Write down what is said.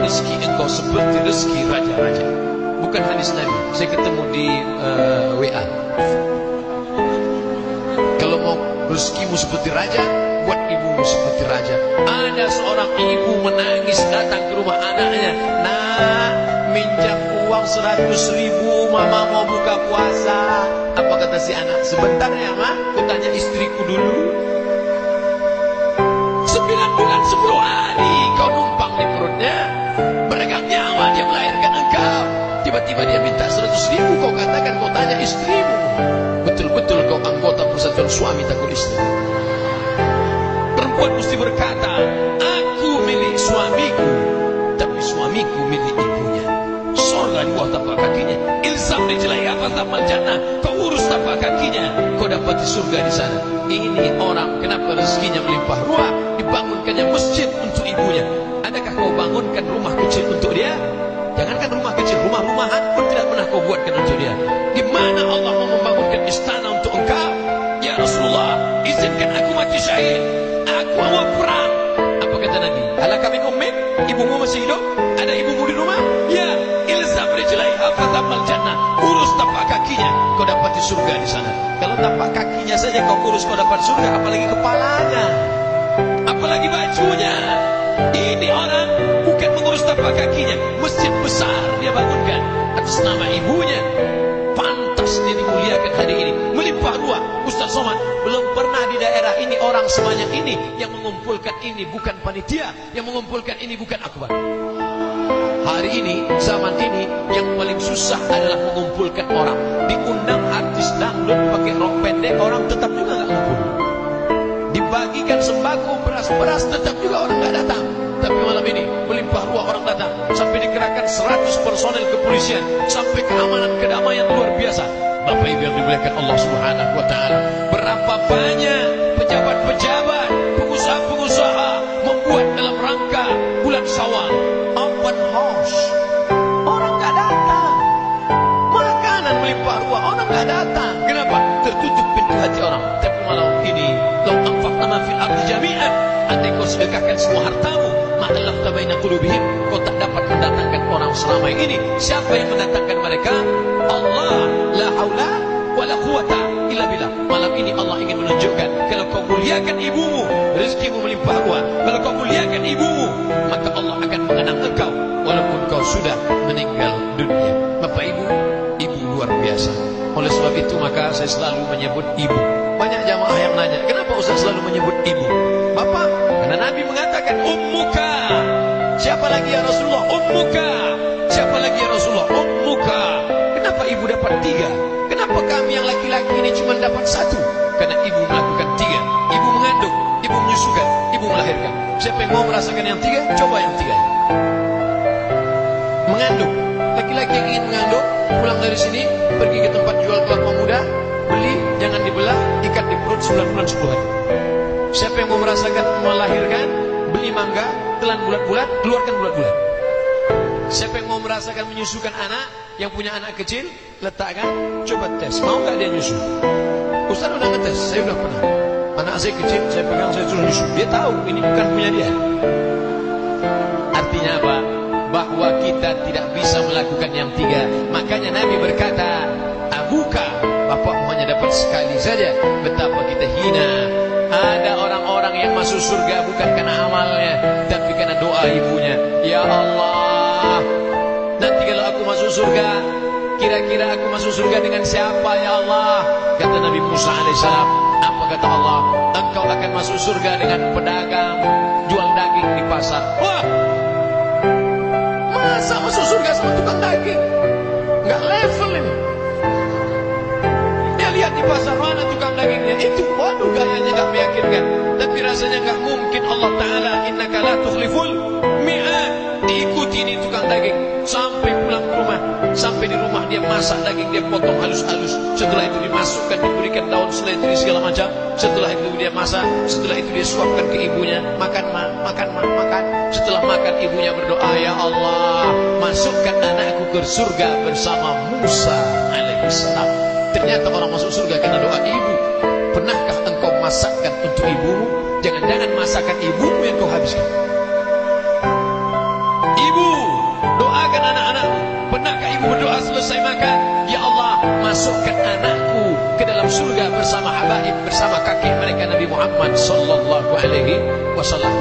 rezeki engkau seperti rezeki raja-raja. Bukan hadis Nabi. Saya ketemu di WA. Kalau mau rezekimu seperti raja, buat ibumu seperti raja. Ada seorang ibu menangis datang ke rumah anaknya. Nak, minjam uang 100.000, mama mau buka puasa. Apa kata si anak? Sebentar ya ma, aku tanya istriku dulu. 9 bulan 10 hari kau numpang di perutnya, beragam nyawa dia melahirkan engkau. Tiba-tiba dia minta 100.000, kau katakan kau tanya istrimu. Betul-betul kau anggota persatuan suami takut istri. Perempuan mesti berkata, aku milik suamiku, tapi suamiku milik ibunya. Surga di bawah tapak kakinya. Ilzam rijlaihi fatamal jannah. Kau urus tapak kakinya, kau dapati surga di sana. Ini orang kenapa rezekinya melimpah ruah, dibangunkannya masjid untuk ibunya. Adakah kau bangunkan rumah kecil untuk dia? Jangankan rumah kecil, rumah-rumahan pun tidak pernah kau buatkan untuk dia. Gimana Allah mau membangunkan istana untuk engkau? Ya Rasulullah, izinkan aku mati syahid, aku mau perang. Apa kata Nabi? Halaka min ummin, ibumu masih hidup? Ada ibumu di rumah? Ya, ilzam rijlaiha fatamal jannah. Urus tapak kakinya, kau dapati surga di sana. Kalau tapak kakinya saja kau urus, kau dapat surga, apalagi kepalanya, apalagi bajunya. Ini orang bukan mengurus tapak kakinya, masjid besar dia bangunkan atas nama ibunya. Pantas dia dimuliakan hari ini, melimpah ruah. Ustaz Somad, belum pernah di daerah ini orang sebanyak ini yang mengumpulkan ini bukan panitia, yang mengumpulkan ini bukan akbar. Hari ini, zaman ini, yang paling susah adalah mengumpulkan orang. Diundang artis dangdut pakai rok pendek, orang tetap juga nggak ngumpul. Dibagikan sembako, beras-beras, tetap juga orang nggak datang. Tapi malam ini melimpah ruah orang datang. Sampai dikerahkan 100 personel kepolisian, sampai keamanan kedamaian luar biasa. Bapak Ibu yang dimuliakan Allah Subhanahu wa taala, berapa banyak pejabat-pejabat, pengusaha-pengusaha membuat dalam rangka bulan Syawal open house. Orang nggak datang. Makanan melimpah ruah, orang nggak datang. Kenapa? Tertutup pintu hati orang. Tapi malam ini, lau anfaqta ma fil ardi jami'an, andai kau sedekahkan semua hartamu, ma'allafta baina qulubihim, kau tak dapat mendatangkan orang selama ini. Siapa yang mendatangkan mereka? Allah. La haula wa la quwata illa billah. Malam ini Allah ingin menunjukkan, kalau kau muliakan ibumu, rezekimu melimpah ruah. Kalau kau muliakan ibumu, maka Allah akan mengenang engkau walaupun kau sudah meninggal dunia. Bapak Ibu, ibu luar biasa. Oleh sebab itu maka saya selalu menyebut ibu. Banyak jamaah yang nanya, kenapa Ustaz selalu menyebut ibu? Bapak, karena Nabi mengatakan ummuka. Siapa lagi ya Rasulullah? Ummuka. Siapa lagi ya Rasulullah? Ummuka. Kenapa ibu dapat 3? Kenapa kami yang laki-laki ini cuma dapat 1? Karena ibu melakukan 3. Ibu mengandung, ibu menyusukan, ibu melahirkan. Siapa yang mau merasakan yang 3? Coba yang 3. Mengandung. Laki-laki yang ingin mengandung, pulang dari sini, pergi ke tempat jual kelapa muda, beli, jangan dibelah, ikat di perut 9 bulan 10 hari. Siapa yang mau merasakan melahirkan, beli mangga, telan bulat-bulat, keluarkan bulat-bulat. Siapa yang mau merasakan menyusukan anak, yang punya anak kecil, letakkan, coba tes, mau gak dia nyusu? Ustaz udah ngetes, saya udah pernah. Anak saya kecil, saya pegang, saya suruh nyusu. Dia tahu, ini bukan punya dia. Artinya apa? Bahwa kita tidak bisa melakukan yang 3. Makanya Nabi berkata, abuka, bapakmu hanya dapat sekali saja. Betapa kita hina. Ada orang-orang yang masuk surga bukan karena amalnya, tapi karena doa ibunya. Ya Allah, nanti kalau aku masuk surga, kira-kira aku masuk surga dengan siapa ya Allah? Kata Nabi Musa alaihissalam. Apa kata Allah? Engkau akan masuk surga dengan pedagang jual daging di pasar. Wah, masa masuk surga sama tukang daging? Nggak level ini. Dia lihat di pasar, mana tukang dagingnya? Itu, waduh, gayanya nggak meyakinkan. Tapi rasanya nggak mungkin. Allah Ta'ala, innaka la tukhliful mi'ad. Diikuti ini tukang daging sampai pulang ke rumah. Sampai di rumah dia masak daging, dia potong halus-halus. Setelah itu dimasukkan, diberikan daun seledri segala macam. Setelah itu dia masak, setelah itu dia suapkan ke ibunya. Makan ma, makan ma, makan. Setelah makan ibunya berdoa, ya Allah, masukkan anakku ke surga bersama Musa alaihissalam. Ternyata orang masuk surga karena doa ibu. Pernahkah engkau masakkan untuk ibumu? Jangan-jangan masakan ibumu yang kau habiskan. Ibu masukkan anakku ke dalam surga bersama habaib, bersama kakek mereka Nabi Muhammad sallallahu alaihi wasallam.